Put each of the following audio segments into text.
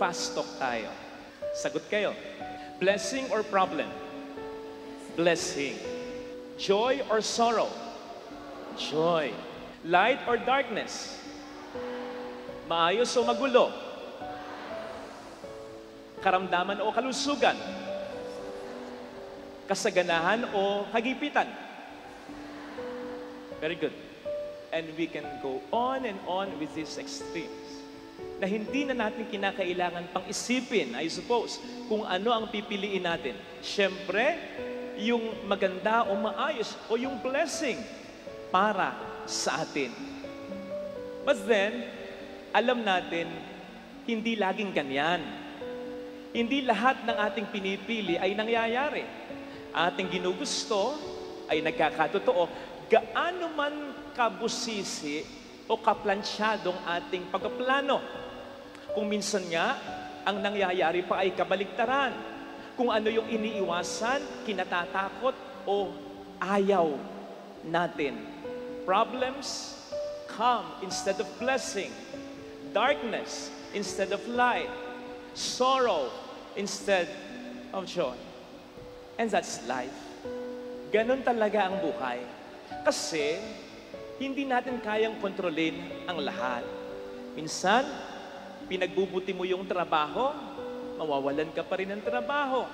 Mag-fast talk tayo. Sagot kayo. Blessing or problem? Blessing. Joy or sorrow? Joy. Light or darkness? Maayos o magulo? Karamdaman o kalusugan? Kasaganahan o kagipitan? Very good. And we can go on and on with these extremes na hindi na natin kinakailangan pang isipin, I suppose, kung ano ang pipiliin natin. Siyempre, yung maganda o maayos o yung blessing para sa atin. But then, alam natin, hindi laging ganyan. Hindi lahat ng ating pinipili ay nangyayari. Ating ginugusto ay nagkakatotoo. Gaano man kabusisi o kaplansyadong ating pagpaplano. Kung minsan nga, ang nangyayari pa ay kabaligtaran. Kung ano yung iniiwasan, kinatatakot o ayaw natin. Problems come instead of blessing. Darkness instead of light. Sorrow instead of joy. And that's life. Ganon talaga ang buhay. Kasi, hindi natin kayang kontrolin ang lahat. Minsan, pinagbubuti mo yung trabaho, mawawalan ka pa rin ng trabaho.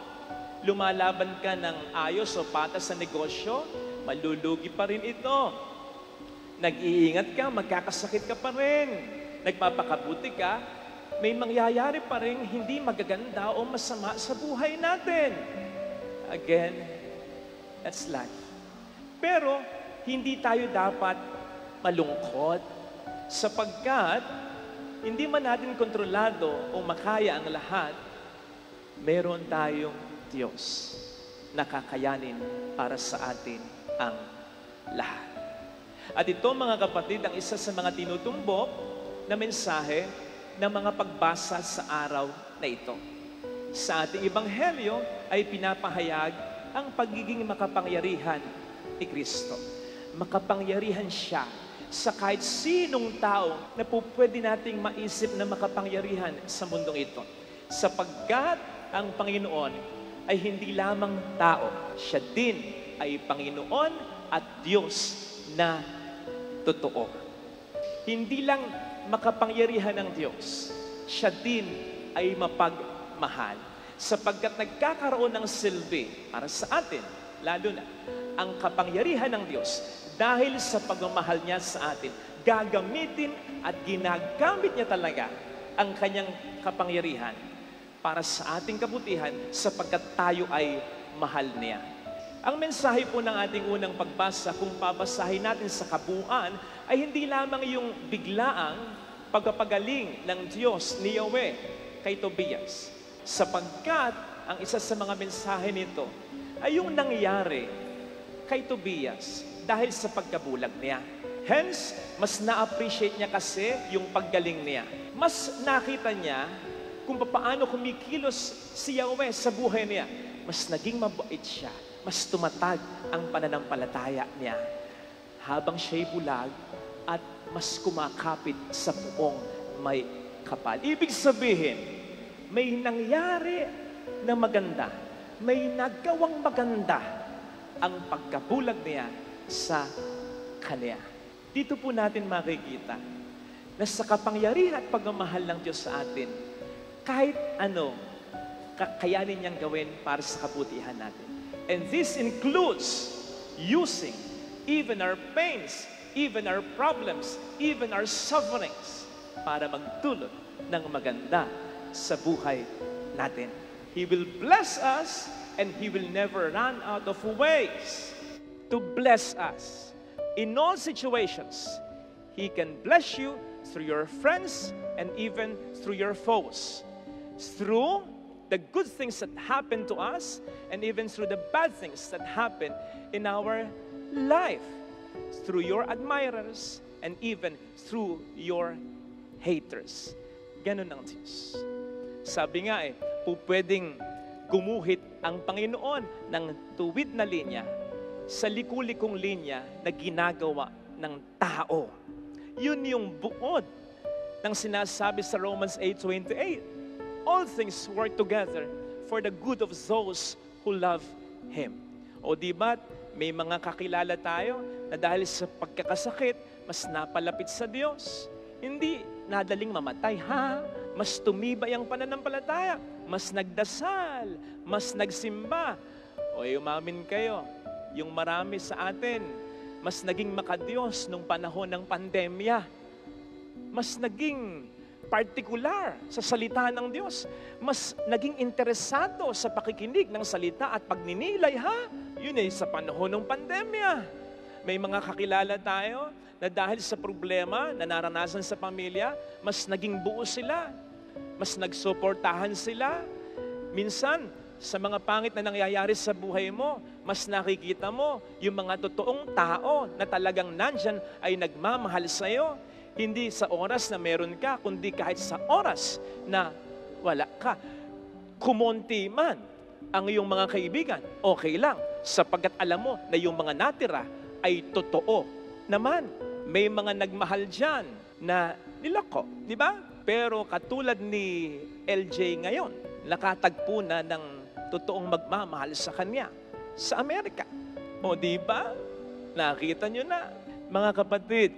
Lumalaban ka ng ayos o patas sa negosyo, malulugi pa rin ito. Nag-iingat ka, magkakasakit ka pa rin. Nagpapakabuti ka, may mangyayari pa rin hindi magaganda o masama sa buhay natin. Again, that's life. Pero, hindi tayo dapat malungkot sapagkat hindi man natin kontrolado o makaya ang lahat, meron tayong Diyos na kakayanin para sa atin ang lahat. At ito mga kapatid, ang isa sa mga tinutumbok na mensahe ng mga pagbasa sa araw na ito. Sa ating Ebanghelyo ay pinapahayag ang pagiging makapangyarihan ni Kristo. Makapangyarihan siya sa kahit sinong tao na po pwede nating maisip na makapangyarihan sa mundong ito. Sapagkat ang Panginoon ay hindi lamang tao. Siya din ay Panginoon at Diyos na totoo. Hindi lang makapangyarihan ng Diyos, siya din ay mapagmahal. Sapagkat nagkakaroon ng silbi para sa atin, lalo na ang kapangyarihan ng Diyos dahil sa pagmamahal niya sa atin, gagamitin at ginagamit niya talaga ang kanyang kapangyarihan para sa ating kabutihan sapagkat tayo ay mahal niya. Ang mensahe po ng ating unang pagbasa, kung babasahin natin sa kabuuan, ay hindi lamang yung biglaang pagpapagaling ng Diyos ni Yahweh kay Tobias. Sapagkat ang isa sa mga mensahe nito ay yung nangyari kay Tobias dahil sa pagkabulag niya. Hence, mas na-appreciate niya kasi yung paggaling niya. Mas nakita niya kung paano kumikilos si Yahweh sa buhay niya. Mas naging mabait siya. Mas tumatag ang pananampalataya niya. Habang siya'y bulag at mas kumakapit sa puong may kapal. Ibig sabihin, may nangyari na maganda. May nagawang maganda ang pagkabulag niya sa kanya. Dito po natin makikita na sa kapangyarihan at pagmamahal ng Diyos sa atin, kahit ano, kakayanin niyang gawin para sa kabutihan natin. And this includes using even our pains, even our problems, even our sufferings para magdulot ng maganda sa buhay natin. He will bless us and He will never run out of ways to bless us. In all situations, He can bless you through your friends and even through your foes. Through the good things that happen to us and even through the bad things that happen in our life. Through your admirers and even through your haters. Ganun ang Diyos. Sabi nga pwedeng gumuhit ang Panginoon ng tuwid na linya sa liku-likong linya na ginagawa ng tao. Yun yung buod ng sinasabi sa Romans 8:28. all things work together for the good of those who love Him. O di ba't may mga kakilala tayo na dahil sa pagkakasakit, mas napalapit sa Diyos. Hindi nadaling mamatay, ha? Mas tumibay ang pananampalataya, mas nagdasal, mas nagsimba. O umamin kayo, yung marami sa atin, mas naging makadiyos nung panahon ng pandemya. Mas naging partikular sa salita ng Diyos. Mas naging interesado sa pakikinig ng salita at pagninilay, ha? Yun sa panahon ng pandemya. May mga kakilala tayo na dahil sa problema na naranasan sa pamilya, mas naging buo sila. Mas nagsuportahan sila. Minsan, sa mga pangit na nangyayari sa buhay mo, mas nakikita mo yung mga totoong tao na talagang nandyan ay nagmamahal sa'yo. Hindi sa oras na meron ka, kundi kahit sa oras na wala ka. Kumonti man ang iyong mga kaibigan, okay lang, sapagkat alam mo na yung mga natira ay totoo naman. May mga nagmahal dyan na niloko, di ba? Pero katulad ni LJ ngayon, nakatagpo na ng totoong magmamahal sa kanya sa Amerika. O di ba? Nakita nyo na. Mga kapatid,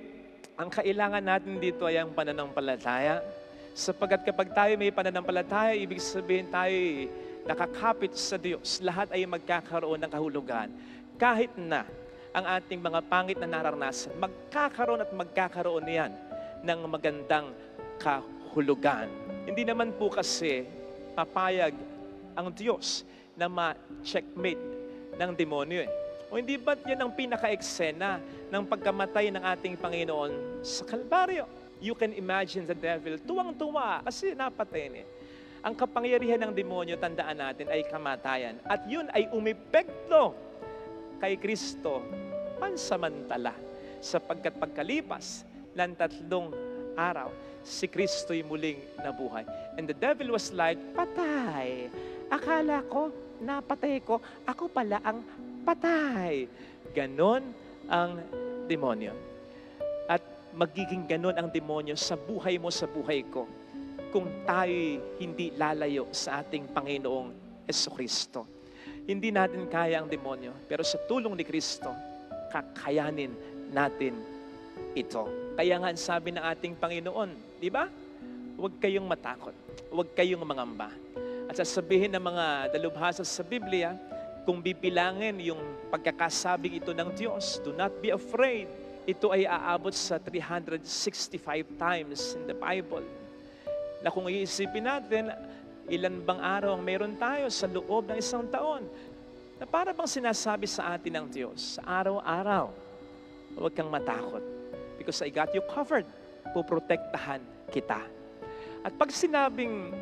ang kailangan natin dito ay ang pananampalataya. Sapagkat kapag tayo may pananampalataya, ibig sabihin tayo nakakapit sa Diyos. Lahat ay magkakaroon ng kahulugan. Kahit na ang ating mga pangit na nararanasan, magkakaroon at magkakaroon niyan ng magandang kahulugan. Hindi naman po kasi papayag ang Diyos na ma-checkmate ng demonyo. O hindi ba't yan ang pinaka-eksena ng pagkamatay ng ating Panginoon sa Kalbaryo? You can imagine the devil, tuwang-tuwa kasi napatay niya. Ang kapangyarihan ng demonyo, tandaan natin, ay kamatayan. At yun ay umepekto kay Kristo pansamantala. Sapagkat pagkalipas ng 3 araw, si Kristo'y muling nabuhay. And the devil was like, patay. Akala ko, napatay ko. Ako pala ang patay. Ganon ang demonyo. At magiging ganon ang demonyo sa buhay mo, sa buhay ko, kung tayo hindi lalayo sa ating Panginoong Jesucristo. Hindi natin kaya ang demonyo, pero sa tulong ni Kristo, kakayanin natin ito. Kaya nga sabi ng ating Panginoon, di ba? Huwag kayong matakot. Huwag kayong mangamba. At sasabihin ng mga dalubhasa sa Biblia, kung bibilangin yung pagkakasabing ito ng Diyos, do not be afraid. Ito ay aabot sa 365 times in the Bible. Na kung iisipin natin, ilan bang araw ang meron tayo sa loob ng isang taon, na para bang sinasabi sa atin ng Diyos, sa araw-araw, huwag kang matakot. Because I got you covered. Puprotektahan kita. At pag sinabing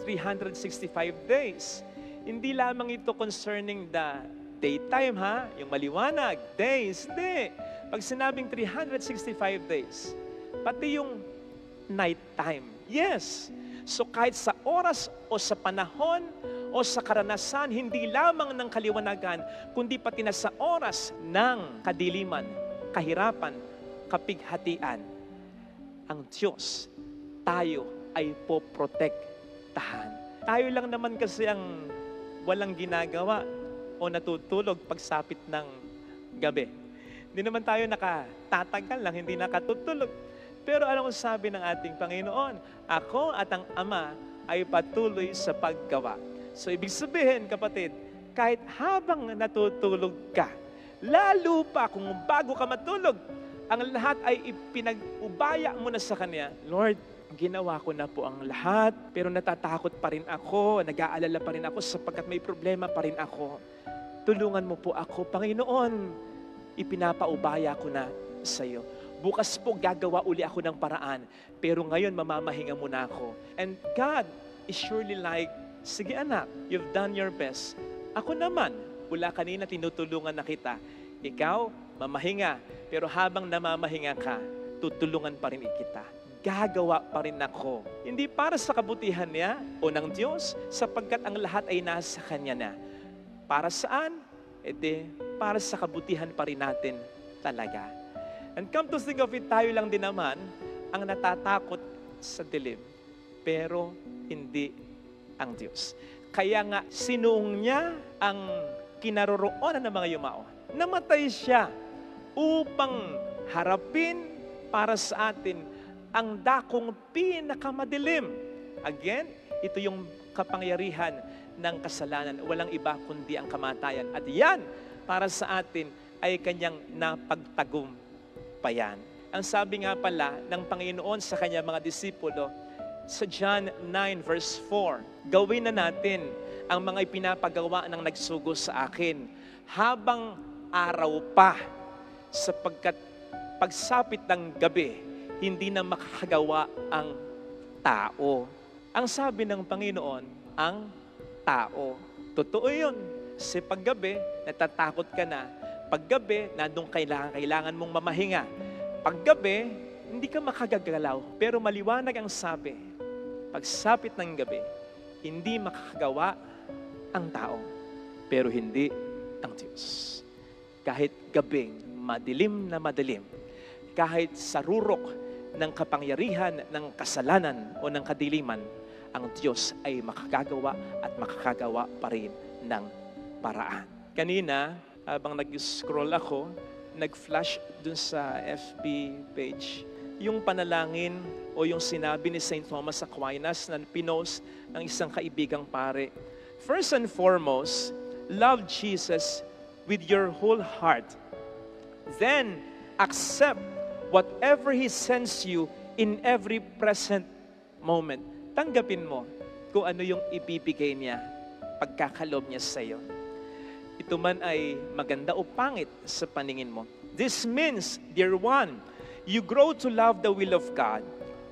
365 days, hindi lamang ito concerning the daytime, ha? Yung maliwanag, days, hindi. Pag sinabing 365 days, pati yung nighttime, yes. So kahit sa oras o sa panahon o sa karanasan, hindi lamang ng kaliwanagan, kundi pati na sa oras ng kadiliman, kahirapan, kapighatian, ang Diyos, tayo ay poprotektahan. Tayo lang naman kasi ang walang ginagawa o natutulog pagsapit ng gabi. Hindi naman tayo nakatatagal lang, hindi nakatutulog. Pero anong sabi ng ating Panginoon? Ako at ang Ama ay patuloy sa paggawa. So ibig sabihin, kapatid, kahit habang natutulog ka, lalo pa kung bago ka matulog, ang lahat ay ipinag-ubaya mo na sa Kanya. Lord, ginawa ko na po ang lahat, pero natatakot pa rin ako, nag-aalala pa rin ako sapagkat may problema pa rin ako. Tulungan mo po ako, Panginoon. Ipinapaubaya ko na sa iyo. Bukas po gagawa uli ako ng paraan, pero ngayon mamamahinga muna ako. And God is surely like, sige anak, you've done your best. Ako naman, mula kanina tinutulungan na kita. Ikaw, mamahinga, pero habang namamahinga ka, tutulungan pa rin kita. Gagawa pa rin ako. Hindi para sa kabutihan niya o ng Diyos, sapagkat ang lahat ay nasa Kanya na. Para saan? Para sa kabutihan pa rin natin talaga. And come to think of it, tayo lang din naman ang natatakot sa dilim, pero hindi ang Diyos. Kaya nga, sinuong niya ang kinaroroonan ng mga yumao. Namatay siya upang harapin para sa atin ang dakong pinakamadilim. Again, ito yung kapangyarihan ng kasalanan. Walang iba kundi ang kamatayan. At yan, para sa atin, ay kanyang napagtagumpayan. Ang sabi nga pala ng Panginoon sa kanyang mga disipulo, sa John 9 verse 4, gawin na natin ang mga ipinapagawa ng nagsugo sa akin habang araw pa, sapagkat pagsapit ng gabi, hindi na makakagawa ang tao. Ang sabi ng Panginoon, ang tao. Totoo yun. Kasi paggabi, natatakot ka na. Paggabi, nandun kailangan mong mamahinga. Paggabi, hindi ka makagagalaw. Pero maliwanag ang sabi, pagsapit ng gabi, hindi makakagawa ang tao. Pero hindi ang Diyos. Kahit gabing madilim na madilim, kahit sa rurok ng kapangyarihan ng kasalanan o ng kadiliman, ang Diyos ay makakagawa at makakagawa pa rin ng paraan. Kanina, habang nag-scroll ako, nag-flash dun sa FB page, yung panalangin o yung sinabi ni St. Thomas Aquinas na pinost ng isang kaibigang pare. First and foremost, love Jesus with your whole heart. Then, accept whatever He sends you in every present moment. Tanggapin mo kung ano yung ibibigay niya, pagkakalob niya sa iyo. Ito man ay maganda o pangit sa paningin mo. This means, dear one, you grow to love the will of God.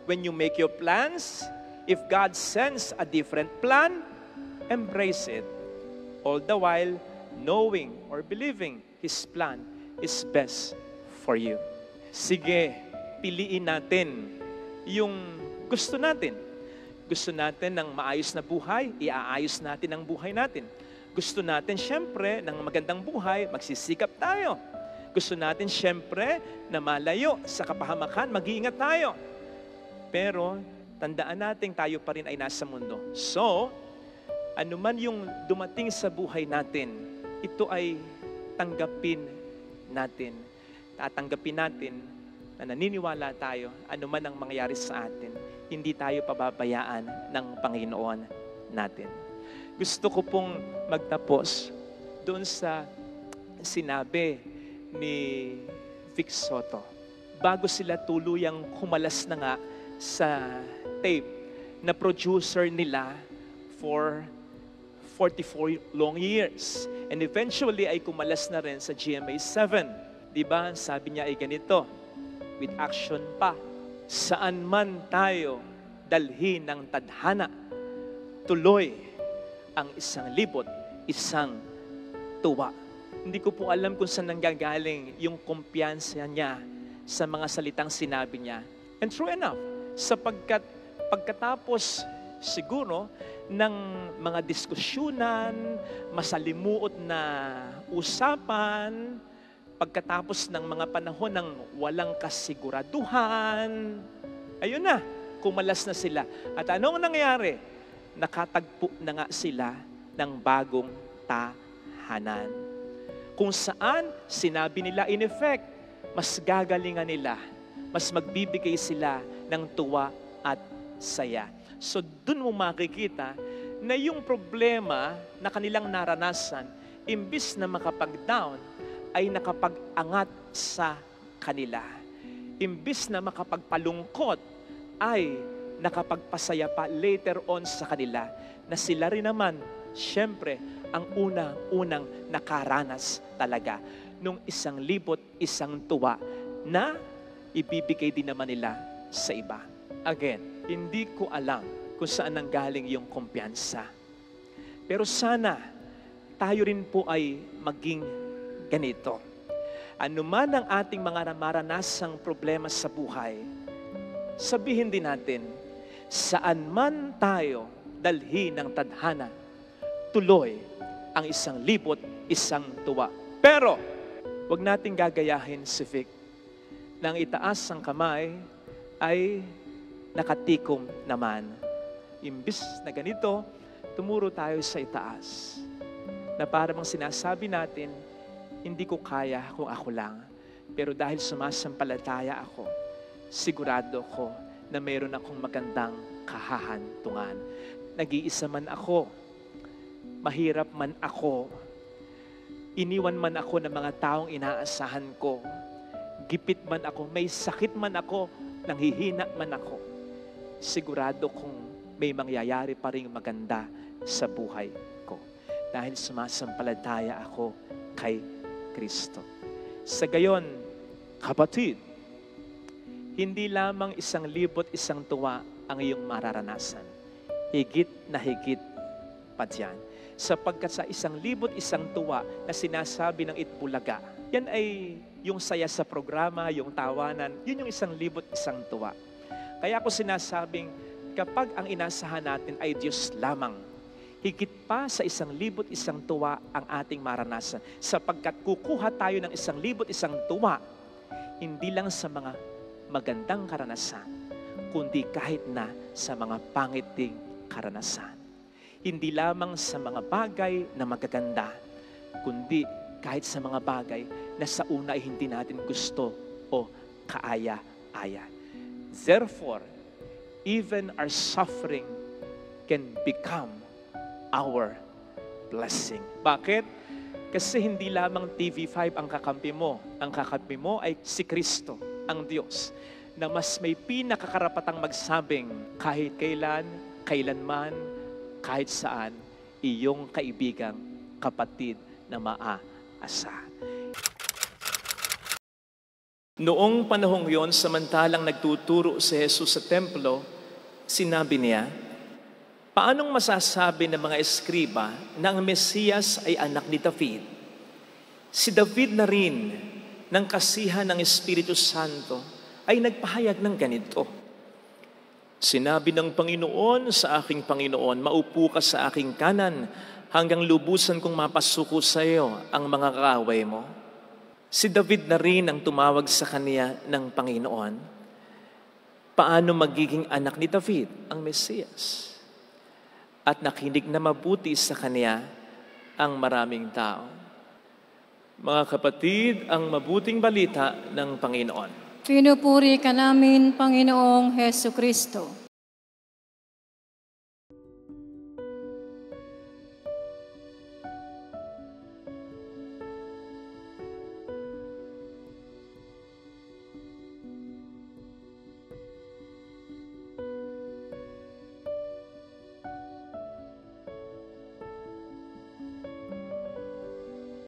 When you make your plans, if God sends a different plan, embrace it. All the while, knowing or believing His plan is best for you. Sige, piliin natin yung gusto natin. Gusto natin ng maayos na buhay, iaayos natin ang buhay natin. Gusto natin, syempre, ng magandang buhay, magsisikap tayo. Gusto natin, syempre, na malayo sa kapahamakan, mag-iingat tayo. Pero, tandaan natin, tayo pa rin ay nasa mundo. So, anuman yung dumating sa buhay natin, ito ay tanggapin natin. Tatanggapin natin na naniniwala tayo, anuman ang mangyayari sa atin, hindi tayo pababayaan ng Panginoon natin. Gusto ko pong magtapos doon sa sinabi ni Vic Soto. Bago sila tuluyang kumalas na nga sa tape na producer nila for 44 long years. And eventually ay kumalas na rin sa GMA 7. Diba? Sabi niya ay ganito, with action pa. Saan man tayo dalhin ng tadhana, tuloy ang 1,000 tuwa. Hindi ko po alam kung saan nanggagaling yung kumpiyansa niya sa mga salitang sinabi niya. And true enough, sapagkat pagkatapos siguro ng mga diskusyunan, masalimuot na usapan, pagkatapos ng mga panahon ng walang kasiguraduhan, ayun na, kumalas na sila. At anong nangyari? Nakatagpo na nga sila ng bagong tahanan. Kung saan, sinabi nila in effect, mas gagalingan nila, mas magbibigay sila ng tuwa at saya. So, dun mo makikita na yung problema na kanilang naranasan, imbis na makapag-down, ay nakapag-angat sa kanila. Imbis na makapagpalungkot, ay nakapagpasaya pa later on sa kanila na sila rin naman, syempre, ang unang nakaranas talaga nung 1,000 tuwa na ibibigay din naman nila sa iba. Again, hindi ko alam kung saan nanggaling yung kumpiyansa. Pero sana tayo rin po ay maging ganito. Ano man ang ating mga maranasang problema sa buhay, sabihin din natin, saan man tayo dalhin ng tadhana, tuloy ang 1,000 tuwa. Pero, wag nating gagayahin si Vic. Nang itaas ang kamay, ay nakatikom naman. Imbis na ganito, tumuro tayo sa itaas. Na parang sinasabi natin, hindi ko kaya kung ako lang. Pero dahil sumasampalataya ako, sigurado ko na mayroon akong magandang kahahantungan. Nag-iisa man ako, mahirap man ako, iniwan man ako ng mga taong inaasahan ko, gipit man ako, may sakit man ako, nanghihina man ako, sigurado kong may mangyayari pa rin maganda sa buhay ko. Dahil sumasampalataya ako kay Kristo. Sa gayon, kapatid, hindi lamang 1,100 tuwa ang iyong mararanasan. Higit na higit pa dyan. Sapagkat sa 1,100 tuwa na sinasabi ng Itbulaga, yan ay yung saya sa programa, yung tawanan, yun yung 1,100 tuwa. Kaya ako sinasabing, kapag ang inasahan natin ay Diyos lamang, higit pa sa 1,100 tuwa ang ating maranasan. Sapagkat kukuha tayo ng 1,100 tuwa, hindi lang sa mga magandang karanasan, kundi kahit na sa mga pangiting karanasan. Hindi lamang sa mga bagay na magaganda, kundi kahit sa mga bagay na sa una ay hindi natin gusto o kaaya-aya. Therefore, even our suffering can become our blessing. Bakit? Kasi hindi lamang TV5 ang kakampi mo. Ang kakampi mo ay si Kristo, ang Diyos, na mas may pinakakarapatang magsabing kahit kailan, kailanman, kahit saan, iyong kaibigang kapatid na maaasa. Noong panahong yon, samantalang nagtuturo si Jesus sa templo, sinabi niya, paanong masasabi ng mga eskriba na ang Mesiyas ay anak ni David? Si David na rin, ng kasihan ng Espiritu Santo, ay nagpahayag ng ganito. Sinabi ng Panginoon sa aking Panginoon, maupo ka sa aking kanan hanggang lubusan kong mapasuko sa iyo ang mga kaaway mo. Si David na rin ang tumawag sa kanya ng Panginoon. Paano magiging anak ni David ang Mesiyas? At nakinig na mabuti sa kanya ang maraming tao. Mga kapatid, ang mabuting balita ng Panginoon. Pinupuri ka namin, Panginoong Hesus Kristo.